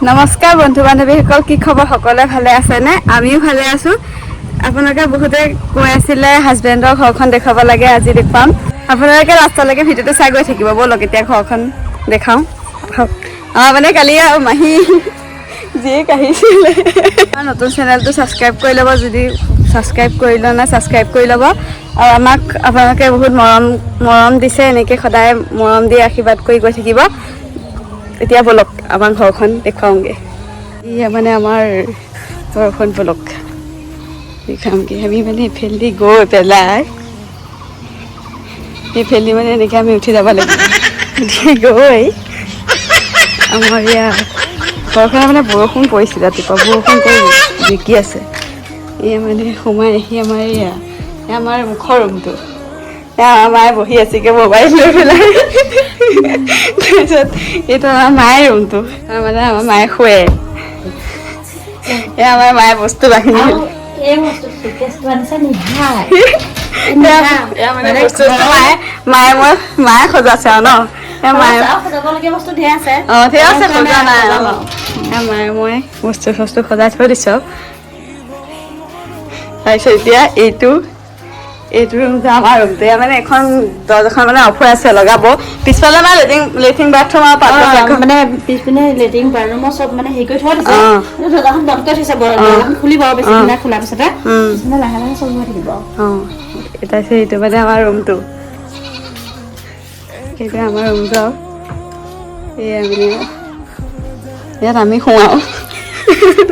নমস্কাৰ বন্ধু বান্ধৱীসকল, কি খবৰ? সকলোৱে ভালে আছেনে? আমিও ভালে আছো। আপোনালোকে বহুতে কৈ আছিলে হাজবেণ্ডৰ ঘৰখন দেখাব লাগে, আজি দেখুৱাম। আপোনালোকে লাষ্টলৈকে ভিডিঅ'টো চাই গৈ থাকিব। ব'লক এতিয়া ঘৰখন দেখাওঁ। মানে কালি মাহী জীয়েক আহিছিলে। নতুন চেনেলটো ছাবস্ক্ৰাইব কৰি ল'ব, যদি ছাবস্ক্ৰাইব কৰি লোৱা নাই ছাবস্ক্ৰাইব কৰি ল'ব। আৰু আমাক আপোনালোকে বহুত মৰম দিছে, এনেকৈ সদায় মৰম দি আশীৰ্বাদ কৰি গৈ থাকিব। এতিয়া ব'লক আমাৰ ঘৰখন দেখুৱাওঁগৈ। এয়া মানে আমাৰ ঘৰখন, ব'লক দেখামগৈ। আমি মানে এইফালেদি গৈ পেলাই এইফালেদি মানে এনেকৈ আমি উঠি যাব লাগিব। উঠি গৈ আমাৰ ইয়াৰ ঘৰখনত মানে বৰষুণ পৰিছিল ৰাতিপুৱা, বৰষুণ পৰি জিকি আছে। এয়া মানে সোমাই আহি আমাৰ আমাৰ মুখৰ ৰুমটো। আমাৰ মায়ে বহি আছেগৈ মোবাইল লৈ পেলাই। তাৰপিছত এইটো আমাৰ মায়ে ৰুমটো, মানে আমাৰ মায়ে শুৱে। আমাৰ মায়ে বস্তু বাহিনী মায়ে সজাইছে আৰু ন। মায়ে বস্তু ধেৰ আছে, সজোৱা নাই। মায়ে মই বস্তু চস্তু সজাই থৈ দিছোঁ। তাৰপিছত এতিয়া এইটো ৰুমটো আমাৰ ৰুমটো। মানে এখন দৰ্জাখন মানে অফ হৈ আছে, লগাব। পিছফালে মানে লেট্ৰিন বাথৰুম আৰু মানে পিছপিনে লেট্ৰিন বাথৰুমৰ চব মানে হেৰি কৰি থোৱা দিছে। দৰ্জাখন বন্ধ কৰি থৈছে, দৰ্জাখন খুলিব বেছি দিন খোলাৰ পিছতে লাহে লাহে চলিব থাকিব। তাৰপিছত এইটো মানে আমাৰ ৰুমটো, সেইটো আমাৰ ৰুমটো। এয়া মানে ইয়াত আমি শুৱাওঁ।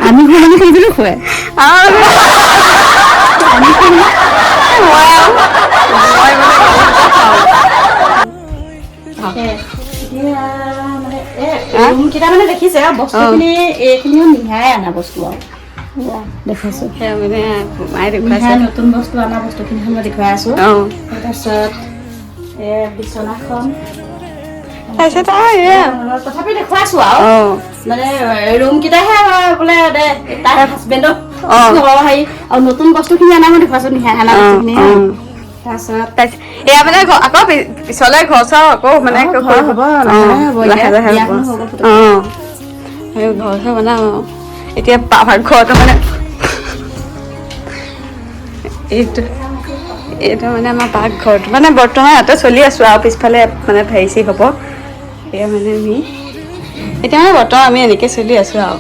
আমি মানে সেইবিলাক শুৱে। ৰুমকেইটা মানে দেখিছে বস্তুখিনি, এইখিনিও নিহাই অনা বস্তু আৰু দেখাইছো। মানে মায়ে দেখুৱাইছে নতুন বস্তু অনা বস্তুখিনি মই দেখুৱাই আছো। তাৰপিছত বিচনাখন, তাৰপিছত তথাপি দেখুৱাইছো আৰু মানে ৰুম কেইটাহে বোলে তাই হাজবেণ্ডক হেৰি আৰু নতুন বস্তুখিনি অনা মই দেখুৱাইছো, নিহাই অনা বস্তুখিনি। তাৰপিছত এয়া মানে আকৌ পিছলে ঘৰ চৰ আকৌ মানে হ'ব লাহে লাহে ঘৰ চৰ বনাম আৰু। এতিয়া ঘৰটো মানে এইটো মানে আমাৰ পাকঘৰটো, মানে বৰ্তমান ইয়াতে চলি আছোঁ আৰু পিছফালে মানে হেৰি হ'ব। এয়া মানে এতিয়া মানে বৰ্তমান আমি এনেকৈ চলি আছোঁ আৰু।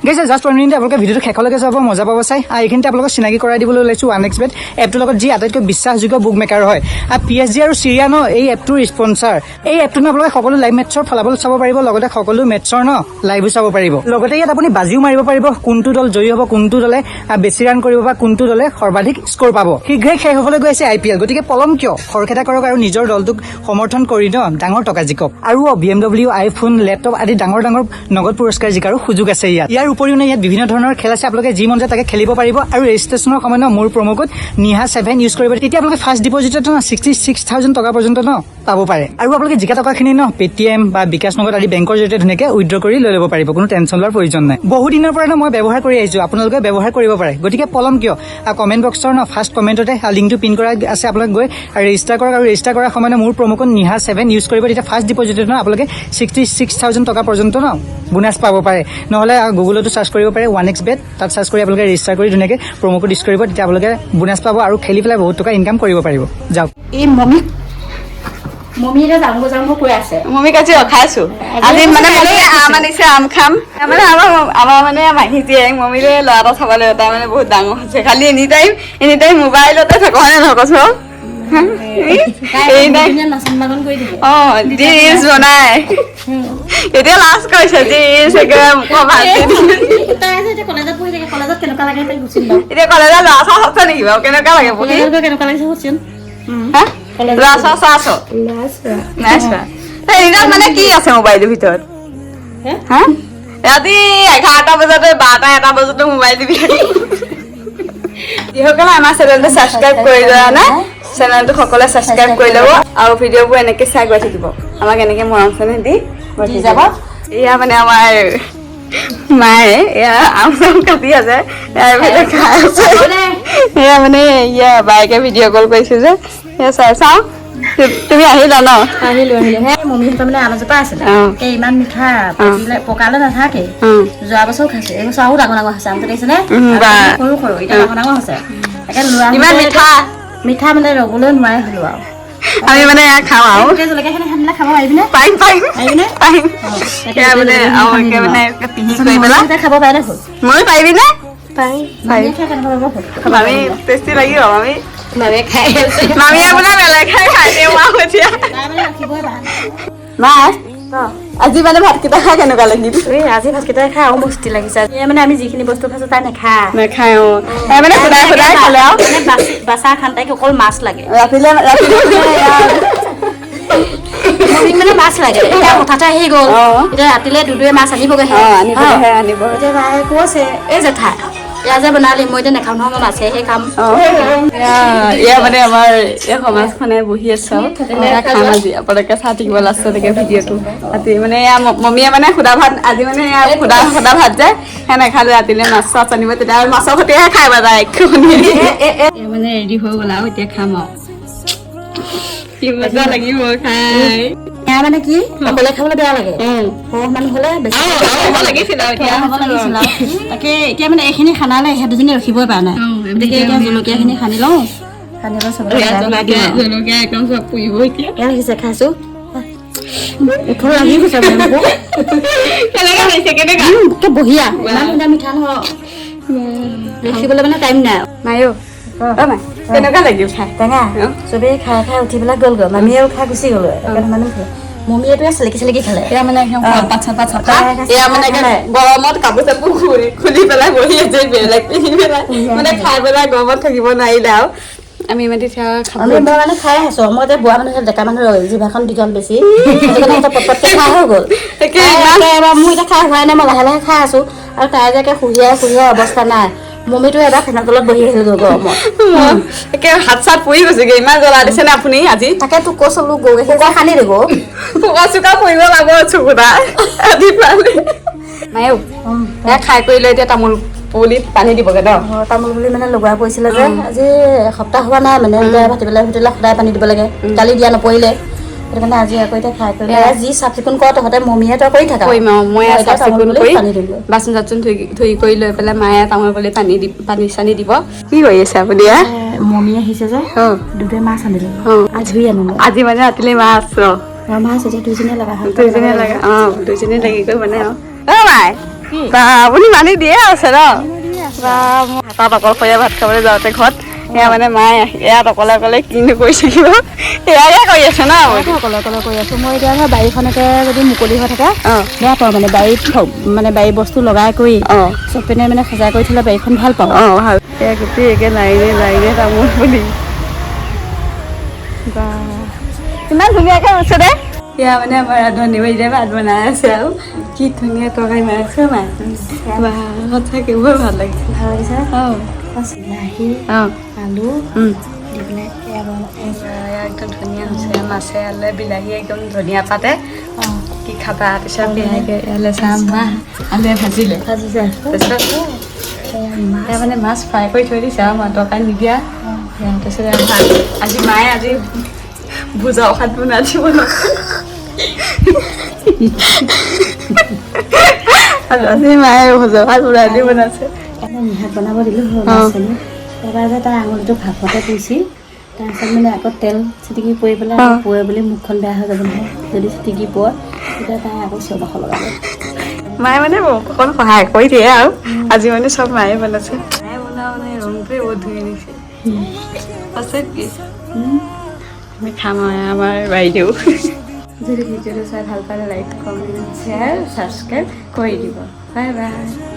গৈছে জাষ্ট 1 মিনিট আপোনালোকে ভিডিঅ'টো শেষলৈকে চাব, মজা পাব চাই। এইখিনিতে আপোনালোকক চিনাকি কৰাই দিবলৈ ওলাইছোঁ 1xbet এপটোৰ লগত, যি আটাইতকৈ বিশ্বাসযোগ্য বুক মেকাৰ হয়। PSG আৰু চিৰিয়ানো এই এপটোৰ স্পনচাৰ। এই এপটোত আপোনালোকে সকলো লাইভ মেটছৰ ফলাফল চাব পাৰিব, লগতে সকলো মেটছৰ লাইভো চাব পাৰিব। লগতে ইয়াত আপুনি বাজিও মাৰিব পাৰিব, কোনটো দল জয়ী হ'ব, কোনটো দলে বেছি ৰান কৰিব বা কোনটো দলে সৰ্বাধিক স্ক'ৰ পাব। শীঘ্ৰেই শেষ হ'বলৈ গৈ আছে IPL, গতিকে পলম কিয়? খৰখেদা কৰক আৰু নিজৰ দলটোক সমৰ্থন কৰি ডাঙৰ টকা জিকক। আৰু BMW, আইফোন, লেপটপ আদি ডাঙৰ নগদ পুৰস্কাৰ জিকাৰো সুযোগ আছে ইয়াত। ইয়াৰ উপৰিও ইয়াত বিভিন্ন ধৰণৰ খেল আছে, আপোনালোকে যি মন যায় তাকে খেলিব পাৰিব। আৰু ৰেজিষ্ট্ৰেশ্যনৰ সময়ত মোৰ প্ৰম' কোড Niha 7 ইউজ কৰিব, তেতিয়া আপোনালোকে ফাৰ্ষ্ট ডিপজিটত 66,000 টকা পৰ্যন্ত পাব পাৰে। আৰু আপোনালোকে জিকা টকাখিনি পেটিএম বা বিকাশ নগদ আদি বেংকৰ জৰিয়তে ধুনীয়াকৈ উইথড্ৰ কৰি লৈ ল'ব পাৰিব, কোনো টেনশ্যন লোৱাৰ প্ৰয়োজন নাই। বহু দিনৰ পৰা মই ব্যৱহাৰ কৰি আহিছোঁ, আপোনালোকে ব্যৱহাৰ কৰিব পাৰে। গতিকে পলম কিয়? কমেণ্ট বক্সৰ ফাৰ্ষ্ট কমেণ্টতে লিংকটো পিন কৰা আছে, আপোনালোকে গৈ ৰেজিষ্টাৰ কৰক। আৰু ৰেজিষ্টাৰ কৰাৰ সময়ত মোৰ প্ৰম' কোড Niha 7 ইউজ কৰিব, তেতিয়া ফাৰ্ষ্ট ডিপজিটত আপোনালোকে 66,000 টকা পৰ্যন্ত বোনাছ পাব পাৰে। নহ'লে গুগলতো চাৰ্চ কৰিব পাৰে 1xbet, তাত চাৰ্চ কৰি আপোনালোকে ৰেজিষ্টাৰ কৰি ধুনীয়াকৈ প্ৰম' কোড ইউজ কৰিব, তেতিয়া আপোনালোকে বোনাছ পাব আৰু খেলি পেলাই বহুত টকা ইনকাম কৰিব পাৰিব। যাওক। এই মমি এতিয়া জাংব কৈ আছে। মমিক আজি ৰখাইছোঁ, আজি মানে আম আনিছে, আম খাম। মানে আমাৰ মানে মাহী জীয়েক মমিলে ল'ৰা এটা চাবলৈ, তাই মানে বহুত ডাঙৰ হৈছে। খালি এনি টাইম মোবাইলতে থাকো, হয় নে নহয় কচোন? বনাই এতিয়া লাষ্ট কৰিছে যি এতিয়া কলেজত ল'ৰা ছোৱালী আছে নেকি বাৰু? কেনেকুৱা লাগে পঢ়ি? কেনেকুৱা লাগিছে? ল'ৰা ছোৱালী মানে কি আছে মোবাইলটোৰ ভিতৰত? ৰাতি 11টা বজাতে 12টা 1টা বজাতো মোবাইল দিবি। যিসকলে আমাৰ চেনেলটো ছাবস্ক্ৰাইব কৰি লোৱা নাই, চেনেলটো সকলোৱে ছাবস্ক্ৰাইব কৰি ল'ব আৰু ভিডিঅ'বোৰ এনেকৈ চাই গৈ থাকিব, আমাক এনেকৈ মৰম চেনেহ দি যাব। এয়া মানে আমাৰ মায়ে এয়া আম চাম কাটি আছে, খাই আছে। এয়া মানে বাইকে ভিডিঅ' কল কৰিছে যে, চাওঁ তুমি আহিলা ন? আহিলো সেই মমিহঁতৰ মানে আনাজোপা আছিলে এই ইমান মিঠা পকালে নাথাকে যোৱা বছৰো খাইছে এইবছৰ আৰু ডাঙৰ ডাঙৰ হৈছে আমটো দেখিছেনে সৰু সৰু এতিয়া ডাঙৰ ডাঙৰ হৈছে তাকে লোৱা ইমান মিঠা মিঠা মানে ৰ'বলৈ নোৱাৰে হলো আৰু আমি মানে এয়া খাওঁ আৰু জলকীয়াখিনি সানিলে খাব পাৰিবিনে পাৰিম পাৰিবিনে মানে পিহি কৰি পেলাই খাব পাৰিলে হ'ল ময়ো পাৰিবিনে পাৰিম মামী টেষ্টি লাগিব মামী মামীয়ে খাই আছে মামীয়ে বোলে বেলেগ খাই দিওঁ আৰু এতিয়া মাছ আজি মানে ভাতকেইটা খাই কেনেকুৱা লাগিল আজি ভাতকেইটা খাই আৰু মস্তি লাগিছে মানে আমি যিখিনি বস্তু খাইছো তাই নাখায় মানে সুদাই সুদাই খালে আৰু বাচা খান তাইক অকল মাছ লাগে ৰাতিলে মানে মাছ লাগে এতিয়া হঠাতে আহি গ'ল এতিয়া ৰাতিলে দুডুৱে মাছ আনিবগৈ আনিব এতিয়া তাই কৈছে এই জেঠা এয়া যে বনালি মই এতিয়া নাখাওঁ নহয় মই মাছেহে খাম এয়া মানে আমাৰ এই সমাজখনে বহি আছো খাম আজি আপোনালোকে চাই থাকিব লাষ্টলৈকে ভিডিঅ'টো ৰাতি মানে এয়া মমীয়ে মানে সুদা ভাত আজি মানে এয়া সুদা ভাত যায় সেয়া নাখালো ৰাতিলে মাছ চাছ আনিব তেতিয়া মাছৰ সৈতেহে খাই বাজাই মানে ৰেডি হৈ গ'ল আৰু এতিয়া খাম আৰু কি মজা লাগিব খাই এয়া মানে কি অকলে খাবলৈ বেয়া লাগে সৰহ মানুহ হ'লে বেছি তাকে এতিয়া মানে এইখিনি খানালে সেই দুজনী ৰখিবই পৰা নাই গতিকে এতিয়া জলকীয়াখিনি সানি লওঁ সানিব জলকীয়া একদম চব পুৰিব এতিয়া এয়া লাগিছে খাইছো উঠল লাগি গৈছে বঢ়িয়া ইমান মিঠা নহয় ৰাখিবলৈ মানে টাইম নাই মায়ো কেনেকুৱা লাগিব খাই টেঙা চবেই খাই খাই উঠি পেলাই গ'লগৈ মামীয়েও খাই গুচি গ'ল মানুহ মমীয়েটোৱে চেলেকি চেলেকি খালে এয়া মানে একদম চাপা এয়া মানে গৰমত কাপোৰ চাপোৰ খুলি পেলাই বহি আছে বেলেগ পিন্ধি পেলাই মানে খাই পেলাই গৰমত থাকিব নোৱাৰিলে আৰু আমি মানে তেতিয়া মই মানে খাই আছো মই এতিয়া বুঢ়া মানুহ ডেকা মানুহ জিভাখন দীঘল বেছি পটপটকে খাই হৈ গ'ল মোৰ এতিয়া খাই হোৱাই নাই মই লাহে লাহে খাই আছো আৰু তাই যে সুহিয়াই অৱস্থা নাই মমিটো এবাৰ ফেনৰ তলত বহি আহিলগৈ গৰমত একে হাত চাত পৰি গৈছেগে ইমান জ্বলা দিছে নে আপুনি আজি তাকে তোক কৈছিলো গৰু গাখীৰ সানি দিব পোকা চোকা পৰিব লাগিব চকুটা আদি পালে মায়েও এয়া খাই কৰি লৈ এতিয়া তামোল পুলিত পানী দিবগে ন তামোল পুলি মানে লগোৱা পৰিছিলে যে আজি এসপ্তাহ হোৱা নাই মানে ভাটিবেলা সদায় পানী দিব লাগে কালি দিয়া নপৰিলে সেইটো কাৰণে আজি আকৌ এতিয়া খাই কৰি যি চাফ চিকুণ কৰ তহঁতে মমীয়ে তই কৰি থাকা মই চাফ চিকুণ কৰি বাচন চাচন ধুই কৰি লৈ পেলাই মায়ে তামোল পুলি পানী চানী দিব কি কৰি আছে আপুনি মমী আহিছে যে দুটাই মাছ আনিলে আজি আনিলে আজি মানে ৰাতিলে মাছ মাছ এতিয়া দুইজনীয়ে লগা হ'ল দুইজনী লাগি গৈ মানে মাই আপুনি মানি দিয়ে আছে ন তাত অকলশৰীয়া ভাত খাবলৈ যাওঁতে ঘৰত এয়া মানে মায়ে ইয়াত অকলে অকলে কিনো কৰি থাকিব এয়াকে কৰি আছে ন অকলে কৰি আছো মই এতিয়া বাৰীখনকে যদি মুকলি হৈ থাকে বেয়া পাওঁ মানে বাৰীত বস্তু লগাই কৰি চব পিনে মানে সজাই কৰি থলে বাৰীখন ভাল পাওঁ ভাল গোটেই একে লাইনে তামোল পুলি ইমান ধুনীয়াকে আছে দে এয়া মানে আমাৰ ৰান্ধনি বাইদেৱে ভাত বনাই আছে আৰু কি ধুনীয়া তৰকাৰী বনাইছে মায়ে সঁচাকে বৰ ভাল লাগিছে বিলাহী আলু দি পেলাই একদম ধুনীয়া হৈছে মাছে আলে বিলাহী একদম ধুনীয়া পাতে কি খাবা পিছত ইয়ালে চাম আলুৱে ভাজিলে তাৰপিছত মানে মাছ ফ্ৰাই কৰি থৈ দিছে আৰু তৰকাৰী নিদিয়া তাৰপিছত ভাত আজি মায়ে ভোজা ভাত বনাই দিব আজি মায়ে ভোজা ভাত বনাই দি বনাইছে নিহাক বনাব দিলোঁ এবাৰ যে তাই আঙুলিটো ভাপতে পুৰিছি তাৰপিছত মানে আকৌ তেল চিটিকি পৰি পেলাই পুৰে বুলি মুখখন বেয়া হৈ যাব নহয় যদি চিটিকি পৰে তেতিয়া তাই আকৌ চিঞৰ লগাব মায়ে মানে অকণ সহায় কৰি দিয়ে আৰু আজি মানে চব মায়ে বনাইছে মায়ে বনোৱা মানে ৰংটোৱে বহুত ধুনীয়া দিছে আছে কি আমি খাম আমাৰ বাইদেউ যদি ভিডিঅ'টো চাই ভাল পালে লাইক কমেণ্ট শ্বেয়াৰ ছাবস্ক্ৰাইব কৰি দিব বাই বাই